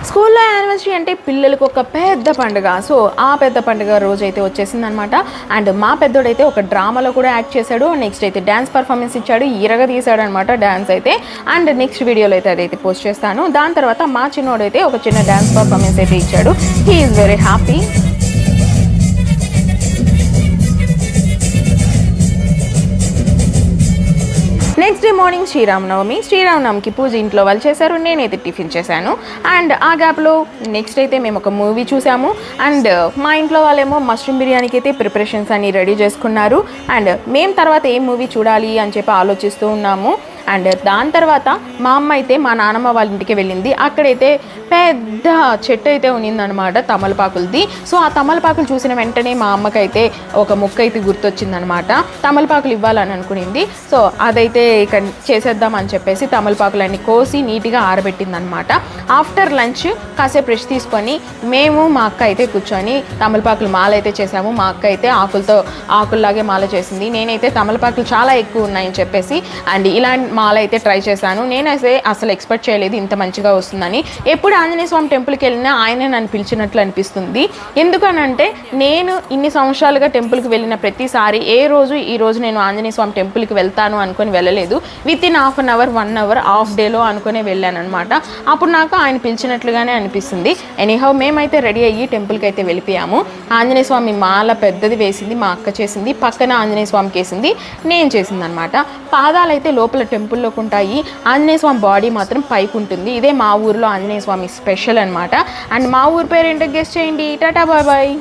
స్కూల్లో యానివర్సరీ అంటే పిల్లలకు ఒక పెద్ద పండుగ. సో ఆ పెద్ద పండుగ రోజు అయితే వచ్చేసింది అనమాట. అండ్ మా పెద్దోడైతే ఒక డ్రామాలో కూడా యాక్ట్ చేశాడు. నెక్స్ట్ అయితే డ్యాన్స్ పర్ఫార్మెన్స్ ఇచ్చాడు, ఇరగ తీశాడు అనమాట డ్యాన్స్ అయితే. అండ్ నెక్స్ట్ వీడియోలో అయితే అదైతే పోస్ట్ చేస్తాను. దాని తర్వాత మా చిన్నోడైతే ఒక చిన్న డ్యాన్స్ పర్ఫార్మెన్స్ అయితే ఇచ్చాడు. He is very happy. Next day morning శ్రీరామనవమికి పూజ ఇంట్లో వాళ్ళు చేశారు, నేనైతే టిఫిన్ చేశాను. అండ్ ఆ గ్యాప్లో నెక్స్ట్ అయితే మేము ఒక మూవీ చూసాము. అండ్ మా ఇంట్లో వాళ్ళేమో మష్రూమ్ బిర్యానీకి అయితే ప్రిపరేషన్స్ అన్ని రెడీ చేసుకున్నారు. అండ్ మేము తర్వాత ఏ మూవీ చూడాలి అని చెప్పి ఆలోచిస్తూ ఉన్నాము. అండ్ దాని తర్వాత మా అమ్మ అయితే మా నాన్నమ్మ వాళ్ళ ఇంటికి వెళ్ళింది. అక్కడైతే పెద్ద చెట్టు అయితే ఉన్నిందనమాట తమలపాకులది. సో ఆ తమలపాకులు చూసిన వెంటనే మా అమ్మకైతే ఒక మొక్క అయితే గుర్తొచ్చిందనమాట. తమలపాకులు ఇవ్వాలని అనుకునింది. సో అదైతే ఇక చేసేద్దాం అని చెప్పేసి తమలపాకులన్నీ కోసి నీట్గా ఆరబెట్టిందనమాట. ఆఫ్టర్ లంచ్ కాసేపు రెస్ట్ తీసుకొని మేము మా అక్క అయితే కూర్చొని తమలపాకులు మాల అయితే చేసాము. మా అక్క అయితే ఆకుల్లాగే మాల చేసింది. నేనైతే తమలపాకులు చాలా ఎక్కువ ఉన్నాయని చెప్పేసి అండ్ ఇలాంటి మాల అయితే ట్రై చేశాను. నేనైతే అసలు ఎక్స్పెక్ట్ చేయలేదు ఇంత మంచిగా వస్తుందని. ఎప్పుడు ఆంజనేయ స్వామి టెంపుల్కి వెళ్ళినా ఆయనే నన్ను పిలిచినట్లు అనిపిస్తుంది. ఎందుకనంటే నేను ఇన్ని సంవత్సరాలుగా టెంపుల్కి వెళ్ళిన ప్రతిసారి ఈ రోజు నేను ఆంజనేయ స్వామి టెంపుల్కి వెళ్తాను అనుకొని వెళ్ళలేదు. Within half an hour 1 hour half డేలో అనుకునే వెళ్ళాను అనమాట. అప్పుడు నాకు ఆయన పిలిచినట్లుగానే అనిపిస్తుంది. ఎనీహౌ మేమైతే రెడీ అయ్యి టెంపుల్కి అయితే వెళ్ళిపోయాము. ఆంజనేయ స్వామి మాల పెద్దది వేసింది మా అక్క చేసింది, పక్కన ఆంజనేయ స్వామికి వేసింది, నేను చేసింది అనమాట. పాదాలు అయితే లోపల టెంపుల్లోకి ఉంటాయి, ఆంజనేయ స్వామి బాడీ మాత్రం పైకి ఉంటుంది. ఇదే మా ఊర్లో ఆంజనేయ స్వామి స్పెషల్ అనమాట. అండ్ మా ఊరి పేరు ఏంటో గెస్ చేయండి. Tata bye bye.